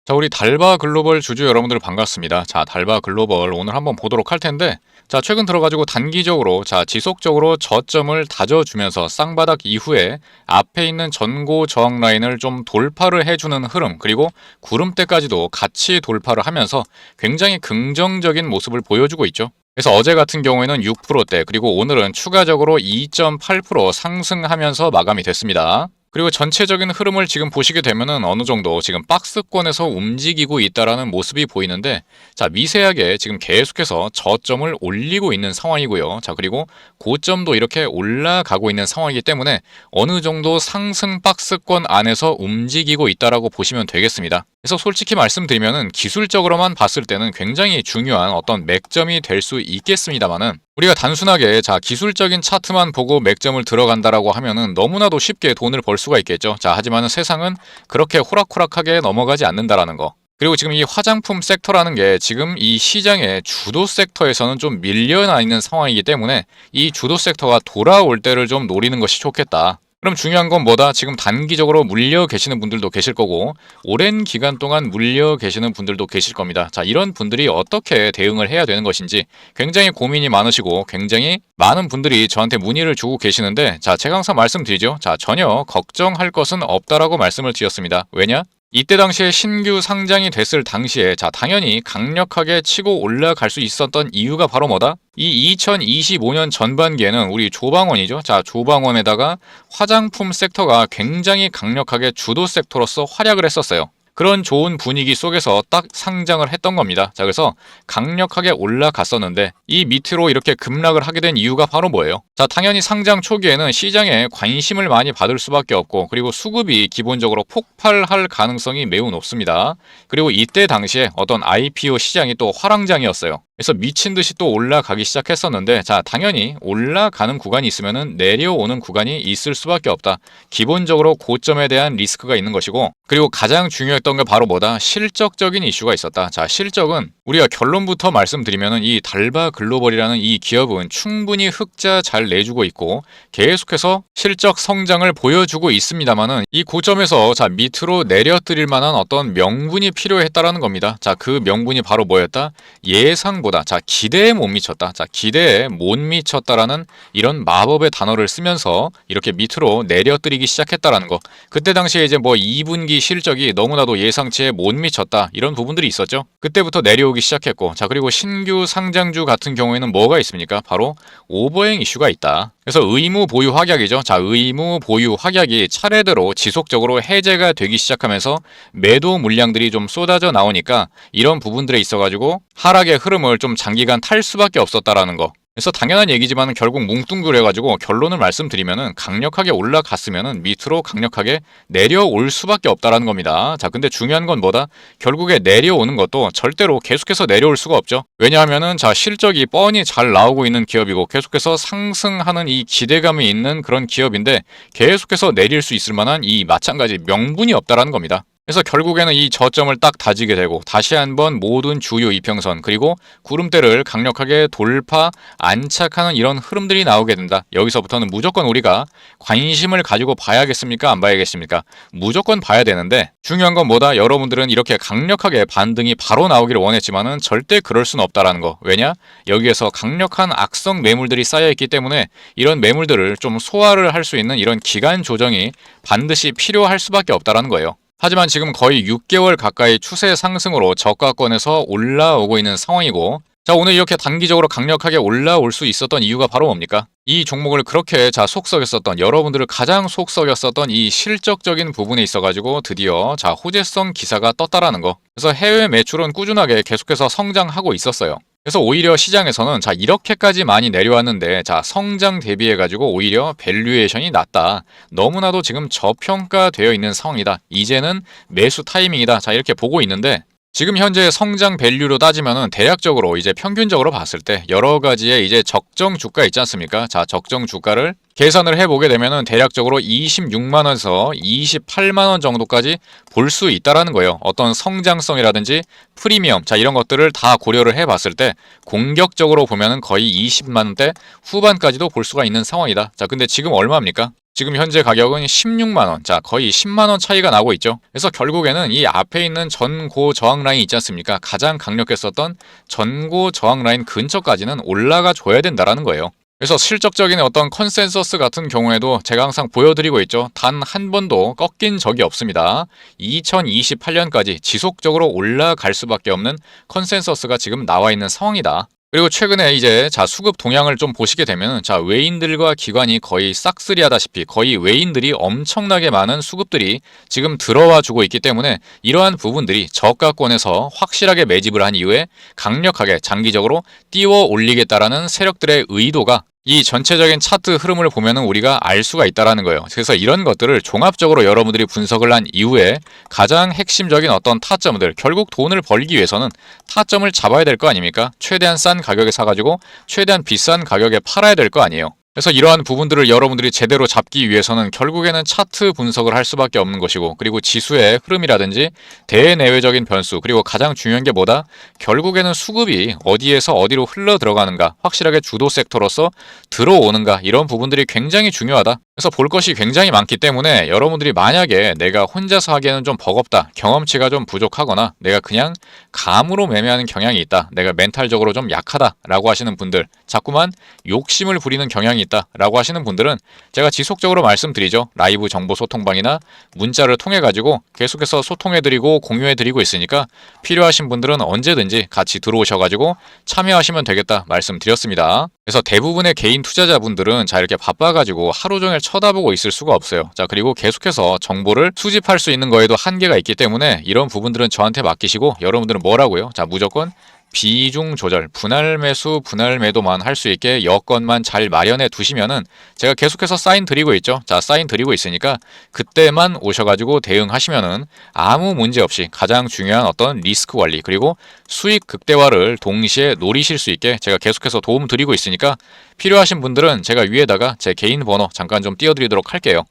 자, 우리 달바 글로벌 주주 여러분들 반갑습니다. 자, 달바 글로벌 오늘 한번 보도록 할 텐데, 자, 최근 들어가지고 단기적으로, 자, 지속적으로 저점을 다져주면서 쌍바닥 이후에 앞에 있는 전고 저항 라인을 좀 돌파를 해주는 흐름, 그리고 구름대까지도 같이 돌파를 하면서 굉장히 긍정적인 모습을 보여주고 있죠. 그래서 어제 같은 경우에는 6%대, 그리고 오늘은 추가적으로 2.8% 상승하면서 마감이 됐습니다. 그리고 전체적인 흐름을 지금 보시게 되면은 어느 정도 지금 박스권에서 움직이고 있다라는 모습이 보이는데, 자, 미세하게 지금 계속해서 저점을 올리고 있는 상황이고요. 자, 그리고 고점도 이렇게 올라가고 있는 상황이기 때문에 어느 정도 상승 박스권 안에서 움직이고 있다라고 보시면 되겠습니다. 그래서 솔직히 말씀드리면은 기술적으로만 봤을 때는 굉장히 중요한 어떤 맥점이 될 수 있겠습니다만은, 우리가 단순하게 자, 기술적인 차트만 보고 맥점을 들어간다라고 하면은 너무나도 쉽게 돈을 벌 수가 있겠죠. 자, 하지만은 세상은 그렇게 호락호락하게 넘어가지 않는다라는 거. 그리고 지금 이 화장품 섹터라는 게 지금 이 시장의 주도 섹터에서는 좀 밀려나 있는 상황이기 때문에 이 주도 섹터가 돌아올 때를 좀 노리는 것이 좋겠다. 그럼 중요한 건 뭐다? 지금 단기적으로 물려 계시는 분들도 계실 거고, 오랜 기간 동안 물려 계시는 분들도 계실 겁니다. 자, 이런 분들이 어떻게 대응을 해야 되는 것인지 굉장히 고민이 많으시고 굉장히 많은 분들이 저한테 문의를 주고 계시는데, 자, 제가 항상 말씀드리죠. 자, 전혀 걱정할 것은 없다라고 말씀을 드렸습니다. 왜냐? 이때 당시에 신규 상장이 됐을 당시에, 자, 당연히 강력하게 치고 올라갈 수 있었던 이유가 바로 뭐다? 이 2025년 전반기에는 우리 조방원이죠. 자, 조방원에다가 화장품 섹터가 굉장히 강력하게 주도 섹터로서 활약을 했었어요. 그런 좋은 분위기 속에서 딱 상장을 했던 겁니다. 자, 그래서 강력하게 올라갔었는데 이 밑으로 이렇게 급락을 하게 된 이유가 바로 뭐예요? 자, 당연히 상장 초기에는 시장에 관심을 많이 받을 수밖에 없고, 그리고 수급이 기본적으로 폭발할 가능성이 매우 높습니다. 그리고 이때 당시에 어떤 IPO 시장이 또 화랑장이었어요. 그래서 미친 듯이 또 올라가기 시작했었는데, 자, 당연히 올라가는 구간이 있으면은 내려오는 구간이 있을 수밖에 없다. 기본적으로 고점에 대한 리스크가 있는 것이고, 그리고 가장 중요했던 게 바로 뭐다? 실적적인 이슈가 있었다. 자, 실적은 우리가 결론부터 말씀드리면은 이 달바 글로벌이라는 이 기업은 충분히 흑자 잘 내주고 있고 계속해서 실적 성장을 보여주고 있습니다만은, 이 고점에서 자, 밑으로 내려뜨릴 만한 어떤 명분이 필요했다라는 겁니다. 자, 그 명분이 바로 뭐였다? 예상보다, 자, 기대에 못 미쳤다. 자, 기대에 못 미쳤다라는 이런 마법의 단어를 쓰면서 이렇게 밑으로 내려뜨리기 시작했다라는 거. 그때 당시에 이제 뭐 2분기 실적이 너무나도 예상치에 못 미쳤다, 이런 부분들이 있었죠. 그때부터 내려오기 시작했고, 자, 그리고 신규 상장주 같은 경우에는 뭐가 있습니까? 바로 오버행 이슈가 있다. 그래서 의무 보유 확약이죠. 자, 의무 보유 확약이 차례대로 지속적으로 해제가 되기 시작하면서 매도 물량들이 좀 쏟아져 나오니까 이런 부분들에 있어가지고 하락의 흐름을 좀 장기간 탈 수밖에 없었다라는 거. 그래서 당연한 얘기지만 결국 뭉뚱그려가지고 결론을 말씀드리면은 강력하게 올라갔으면은 밑으로 강력하게 내려올 수밖에 없다라는 겁니다. 자, 근데 중요한 건 뭐다? 결국에 내려오는 것도 절대로 계속해서 내려올 수가 없죠. 왜냐하면은 자, 실적이 뻔히 잘 나오고 있는 기업이고 계속해서 상승하는 이 기대감이 있는 그런 기업인데 계속해서 내릴 수 있을 만한 이 마찬가지 명분이 없다라는 겁니다. 그래서 결국에는 이 저점을 딱 다지게 되고 다시 한번 모든 주요 이평선 그리고 구름대를 강력하게 돌파 안착하는 이런 흐름들이 나오게 된다. 여기서부터는 무조건 우리가 관심을 가지고 봐야겠습니까? 안 봐야겠습니까? 무조건 봐야 되는데, 중요한 건 뭐다? 여러분들은 이렇게 강력하게 반등이 바로 나오기를 원했지만은 절대 그럴 수는 없다라는 거. 왜냐? 여기에서 강력한 악성 매물들이 쌓여있기 때문에 이런 매물들을 좀 소화를 할 수 있는 이런 기간 조정이 반드시 필요할 수밖에 없다라는 거예요. 하지만 지금 거의 6개월 가까이 추세 상승으로 저가권에서 올라오고 있는 상황이고, 자, 오늘 이렇게 단기적으로 강력하게 올라올 수 있었던 이유가 바로 뭡니까? 이 종목을 그렇게 자, 속썩였었던, 여러분들을 가장 속썩였었던 이 실적적인 부분에 있어가지고 드디어 자, 호재성 기사가 떴다라는 거. 그래서 해외 매출은 꾸준하게 계속해서 성장하고 있었어요. 그래서 오히려 시장에서는 자, 이렇게까지 많이 내려왔는데 자, 성장 대비해가지고 오히려 밸류에이션이 낮다. 너무나도 지금 저평가되어 있는 상황이다. 이제는 매수 타이밍이다. 자, 이렇게 보고 있는데, 지금 현재 성장 밸류로 따지면은 대략적으로 이제 평균적으로 봤을 때 여러 가지의 이제 적정 주가 있지 않습니까? 자, 적정 주가를 계산을 해보게 되면은 대략적으로 26만원에서 28만원 정도까지 볼 수 있다라는 거예요. 어떤 성장성이라든지 프리미엄, 자, 이런 것들을 다 고려를 해봤을 때 공격적으로 보면은 거의 20만원대 후반까지도 볼 수가 있는 상황이다. 자, 근데 지금 얼마입니까? 지금 현재 가격은 16만원. 자, 거의 10만원 차이가 나고 있죠. 그래서 결국에는 이 앞에 있는 전고 저항 라인 있지 않습니까? 가장 강력했었던 전고 저항 라인 근처까지는 올라가 줘야 된다라는 거예요. 그래서 실적적인 어떤 컨센서스 같은 경우에도 제가 항상 보여드리고 있죠. 단 한 번도 꺾인 적이 없습니다. 2028년까지 지속적으로 올라갈 수밖에 없는 컨센서스가 지금 나와 있는 상황이다. 그리고 최근에 이제 수급 동향을 좀 보시게 되면 외인들과 기관이 거의 싹쓸이하다시피 거의 외인들이 엄청나게 많은 수급들이 지금 들어와 주고 있기 때문에 이러한 부분들이 저가권에서 확실하게 매집을 한 이후에 강력하게 장기적으로 띄워 올리겠다라는 세력들의 의도가 이 전체적인 차트 흐름을 보면은 우리가 알 수가 있다라는 거예요. 그래서 이런 것들을 종합적으로 여러분들이 분석을 한 이후에 가장 핵심적인 어떤 타점들, 결국 돈을 벌기 위해서는 타점을 잡아야 될 거 아닙니까? 최대한 싼 가격에 사가지고 최대한 비싼 가격에 팔아야 될 거 아니에요. 그래서 이러한 부분들을 여러분들이 제대로 잡기 위해서는 결국에는 차트 분석을 할 수밖에 없는 것이고, 그리고 지수의 흐름이라든지 대내외적인 변수, 그리고 가장 중요한 게 뭐다? 결국에는 수급이 어디에서 어디로 흘러 들어가는가, 확실하게 주도 섹터로서 들어오는가, 이런 부분들이 굉장히 중요하다. 그래서 볼 것이 굉장히 많기 때문에 여러분들이 만약에 내가 혼자서 하기에는 좀 버겁다, 경험치가 좀 부족하거나 내가 그냥 감으로 매매하는 경향이 있다, 내가 멘탈적으로 좀 약하다 라고 하시는 분들, 자꾸만 욕심을 부리는 경향이 있다 라고 하시는 분들은 제가 지속적으로 말씀드리죠. 라이브 정보 소통방이나 문자를 통해 가지고 계속해서 소통해드리고 공유해드리고 있으니까 필요하신 분들은 언제든지 같이 들어오셔가지고 참여하시면 되겠다 말씀드렸습니다. 그래서 대부분의 개인 투자자분들은 이렇게 바빠가지고 하루 종일 쳐다보고 있을 수가 없어요. 그리고 계속해서 정보를 수집할 수 있는 거에도 한계가 있기 때문에 이런 부분들은 저한테 맡기시고, 여러분들은 뭐라고요? 무조건 비중 조절, 분할 매수, 분할 매도만 할 수 있게 여건만 잘 마련해 두시면은 제가 계속해서 사인 드리고 있죠. 사인 드리고 있으니까 그때만 오셔가지고 대응하시면은 아무 문제 없이 가장 중요한 어떤 리스크 관리, 그리고 수익 극대화를 동시에 노리실 수 있게 제가 계속해서 도움 드리고 있으니까 필요하신 분들은 제가 위에다가 제 개인 번호 잠깐 좀 띄워드리도록 할게요.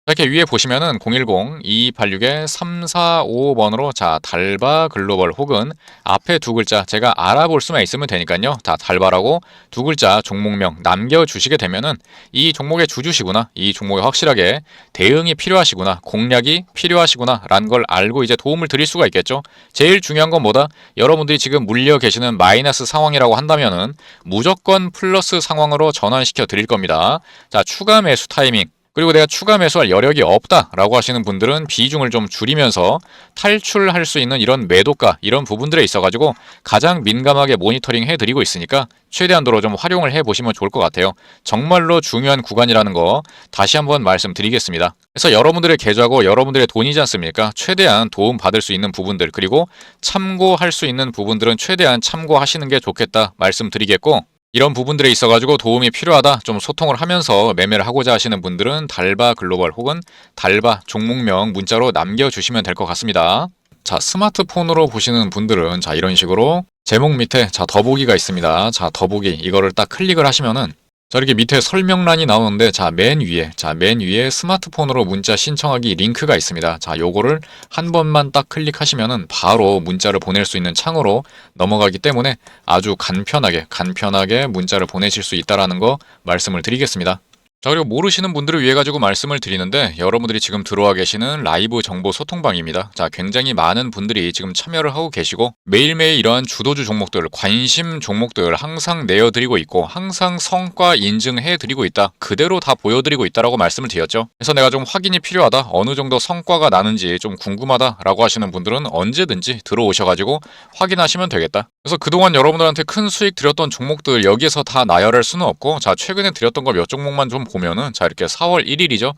이렇게 위에 보시면은 010-2286-3455번으로 달바 글로벌, 혹은 앞에 두 글자 제가 알아볼 수만 있으면 되니까요. 달바라고 두 글자 종목명 남겨주시게 되면은 이 종목의 주주시구나, 이 종목에 확실하게 대응이 필요하시구나, 공략이 필요하시구나 라는 걸 알고 이제 도움을 드릴 수가 있겠죠. 제일 중요한 건 뭐다? 여러분들이 지금 물려 계시는 마이너스 상황이라고 한다면은 무조건 플러스 상황으로 전환시켜 드릴 겁니다. 추가 매수 타이밍, 그리고 내가 추가 매수할 여력이 없다라고 하시는 분들은 비중을 좀 줄이면서 탈출할 수 있는 이런 매도가, 이런 부분들에 있어가지고 가장 민감하게 모니터링 해드리고 있으니까 최대한도로 좀 활용을 해보시면 좋을 것 같아요. 정말로 중요한 구간이라는 거 다시 한번 말씀드리겠습니다. 그래서 여러분들의 계좌고 여러분들의 돈이지 않습니까? 최대한 도움 받을 수 있는 부분들, 그리고 참고할 수 있는 부분들은 최대한 참고하시는 게 좋겠다 말씀드리겠고, 이런 부분들에 있어가지고 도움이 필요하다, 좀 소통을 하면서 매매를 하고자 하시는 분들은 달바 글로벌 혹은 달바 종목명 문자로 남겨주시면 될 것 같습니다. 스마트폰으로 보시는 분들은 이런 식으로 제목 밑에 더보기가 있습니다. 더보기 이거를 딱 클릭을 하시면은 이렇게 밑에 설명란이 나오는데 맨 위에 스마트폰으로 문자 신청하기 링크가 있습니다. 요거를 한 번만 딱 클릭하시면은 바로 문자를 보낼 수 있는 창으로 넘어가기 때문에 아주 간편하게 문자를 보내실 수 있다라는 거 말씀을 드리겠습니다. 그리고 모르시는 분들을 위해 가지고 말씀을 드리는데, 여러분들이 지금 들어와 계시는 라이브 정보 소통방입니다. 굉장히 많은 분들이 지금 참여를 하고 계시고 매일매일 이러한 주도주 종목들, 관심 종목들 항상 내어드리고 있고 항상 성과 인증해드리고 있다, 그대로 다 보여드리고 있다라고 말씀을 드렸죠. 그래서 내가 좀 확인이 필요하다, 어느 정도 성과가 나는지 좀 궁금하다라고 하시는 분들은 언제든지 들어오셔가지고 확인하시면 되겠다. 그래서 그동안 여러분들한테 큰 수익 드렸던 종목들 여기에서 다 나열할 수는 없고, 최근에 드렸던 거 몇 종목만 좀 보면은 이렇게 4월 1일이죠.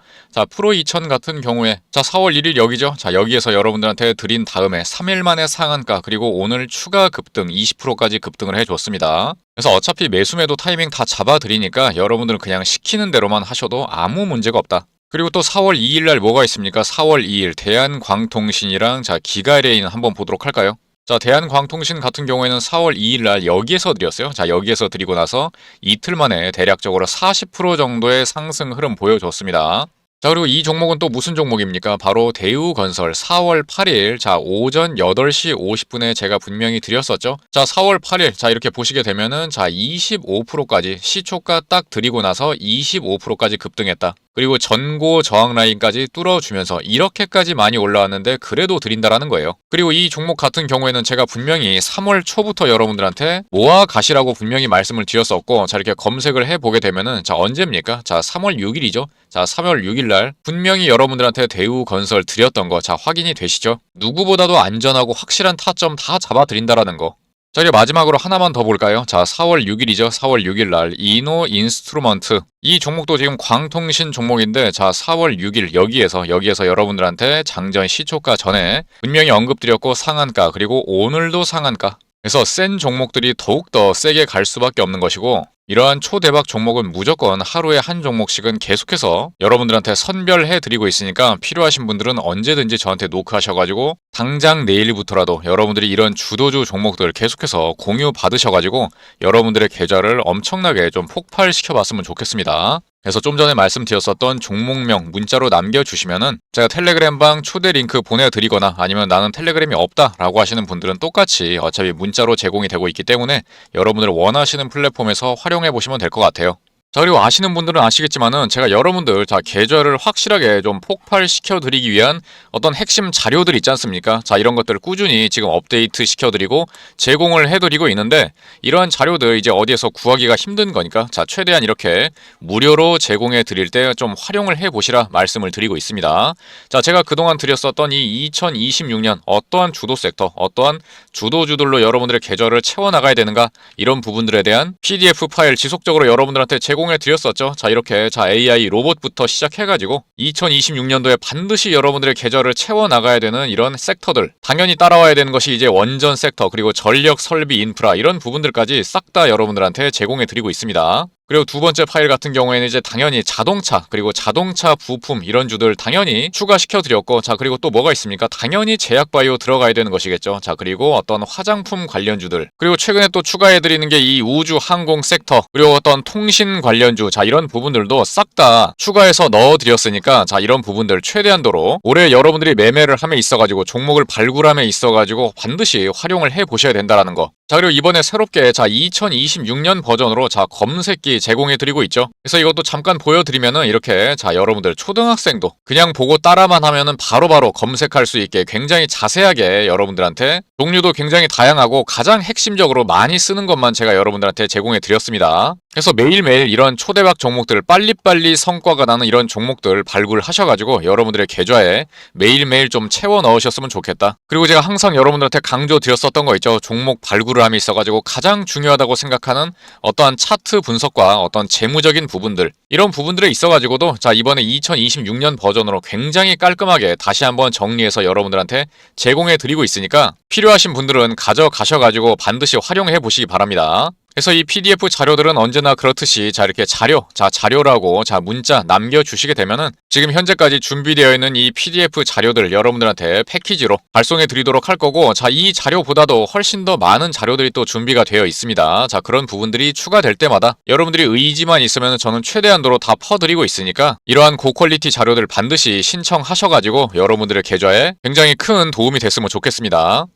프로 2000 같은 경우에 4월 1일 여기죠. 여기에서 여러분들한테 드린 다음에 3일 만에 상한가, 그리고 오늘 추가 급등 20%까지 급등을 해줬습니다. 그래서 어차피 매수매도 타이밍 다 잡아드리니까 여러분들은 그냥 시키는 대로만 하셔도 아무 문제가 없다. 그리고 또 4월 2일 날 뭐가 있습니까? 4월 2일 대한광통신이랑 기가LA는 한번 보도록 할까요? 대한광통신 같은 경우에는 4월 2일 날 여기에서 드렸어요. 여기에서 드리고 나서 이틀 만에 대략적으로 40% 정도의 상승 흐름 보여줬습니다. 자, 그리고 이 종목은 또 무슨 종목입니까? 바로 대우건설 4월 8일, 자, 오전 8시 50분에 제가 분명히 드렸었죠. 자, 4월 8일, 자, 이렇게 보시게 되면은, 자, 25%까지, 시초가 딱 드리고 나서 25%까지 급등했다. 그리고 전고 저항 라인까지 뚫어주면서 이렇게까지 많이 올라왔는데 그래도 드린다라는 거예요. 그리고 이 종목 같은 경우에는 제가 분명히 3월 초부터 여러분들한테 모아 가시라고 분명히 말씀을 드렸었고, 자, 이렇게 검색을 해보게 되면은, 자, 언제입니까? 자, 3월 6일이죠. 자, 3월 6일 날 분명히 여러분들한테 대우건설 드렸던 거, 자, 확인이 되시죠? 누구보다도 안전하고 확실한 타점 다 잡아드린다라는 거. 자, 이제 마지막으로 하나만 더 볼까요? 자, 4월 6일이죠. 4월 6일 날 이노 인스트루먼트, 이 종목도 지금 광통신 종목인데, 자, 4월 6일 여기에서 여러분들한테 장전 시초가 전에 분명히 언급드렸고, 상한가, 그리고 오늘도 상한가. 그래서 센 종목들이 더욱더 세게 갈 수밖에 없는 것이고, 이러한 초대박 종목은 무조건 하루에 한 종목씩은 계속해서 여러분들한테 선별해 드리고 있으니까 필요하신 분들은 언제든지 저한테 노크하셔가지고 당장 내일부터라도 여러분들이 이런 주도주 종목들 계속해서 공유 받으셔가지고 여러분들의 계좌를 엄청나게 좀 폭발시켜 봤으면 좋겠습니다. 그래서 좀 전에 말씀드렸었던 종목명 문자로 남겨주시면은 제가 텔레그램방 초대 링크 보내드리거나, 아니면 나는 텔레그램이 없다 라고 하시는 분들은 똑같이 어차피 문자로 제공이 되고 있기 때문에 여러분들 원하시는 플랫폼에서 활용해 보시면 될 것 같아요. 자, 그리고 아시는 분들은 아시겠지만은 제가 여러분들, 자, 계좌를 확실하게 좀 폭발시켜 드리기 위한 어떤 핵심 자료들 있지 않습니까? 자, 이런 것들을 꾸준히 지금 업데이트 시켜드리고 제공을 해드리고 있는데, 이러한 자료들 이제 어디에서 구하기가 힘든 거니까, 자, 최대한 이렇게 무료로 제공해 드릴 때 좀 활용을 해 보시라 말씀을 드리고 있습니다. 자, 제가 그동안 드렸었던 이 2026년 어떠한 주도 섹터, 어떠한 주도주들로 여러분들의 계좌를 채워나가야 되는가, 이런 부분들에 대한 PDF 파일 지속적으로 여러분들한테 제공해 드렸었죠. 자, 이렇게, 자, AI 로봇부터 시작해가지고 2026년도에 반드시 여러분들의 계좌를 채워나가야 되는 이런 섹터들, 당연히 따라와야 되는 것이 이제 원전 섹터, 그리고 전력 설비 인프라, 이런 부분들까지 싹 다 여러분들한테 제공해 드리고 있습니다. 그리고 두 번째 파일 같은 경우에는 이제 당연히 자동차, 그리고 자동차 부품, 이런 주들 당연히 추가시켜 드렸고, 자, 그리고 또 뭐가 있습니까? 당연히 제약바이오 들어가야 되는 것이겠죠. 자, 그리고 어떤 화장품 관련주들, 그리고 최근에 또 추가해 드리는 게 이 우주 항공 섹터, 그리고 어떤 통신 관련주, 자, 이런 부분들도 싹 다 추가해서 넣어 드렸으니까, 자, 이런 부분들 최대한도로 올해 여러분들이 매매를 함에 있어가지고 종목을 발굴함에 있어가지고 반드시 활용을 해 보셔야 된다라는 거. 자, 그리고 이번에 새롭게, 자, 2026년 버전으로, 자, 검색기 제공해 드리고 있죠. 그래서 이것도 잠깐 보여드리면은 이렇게, 자, 여러분들 초등학생도 그냥 보고 따라만 하면은 바로바로 검색할 수 있게 굉장히 자세하게 여러분들한테 종류도 굉장히 다양하고 가장 핵심적으로 많이 쓰는 것만 제가 여러분들한테 제공해 드렸습니다. 그래서 매일매일 이런 초대박 종목들, 빨리빨리 성과가 나는 이런 종목들 발굴하셔가지고 여러분들의 계좌에 매일매일 좀 채워 넣으셨으면 좋겠다. 그리고 제가 항상 여러분들한테 강조 드렸었던 거 있죠. 종목 발굴을 함이 있어가지고 가장 중요하다고 생각하는 어떠한 차트 분석과 어떤 재무적인 부분들, 이런 부분들에 있어가지고도, 자, 이번에 2026년 버전으로 굉장히 깔끔하게 다시 한번 정리해서 여러분들한테 제공해 드리고 있으니까 필요하신 분들은 가져가셔가지고 반드시 활용해 보시기 바랍니다. 그래서 이 PDF 자료들은 언제나 그렇듯이, 자, 이렇게 자료라고, 자, 문자 남겨주시게 되면은 지금 현재까지 준비되어 있는 이 PDF 자료들 여러분들한테 패키지로 발송해 드리도록 할 거고, 자, 이 자료보다도 훨씬 더 많은 자료들이 또 준비가 되어 있습니다. 자, 그런 부분들이 추가될 때마다 여러분들이 의지만 있으면 저는 최대한도로 다 퍼드리고 있으니까 이러한 고퀄리티 자료들 반드시 신청하셔가지고 여러분들의 계좌에 굉장히 큰 도움이 됐으면 좋겠습니다.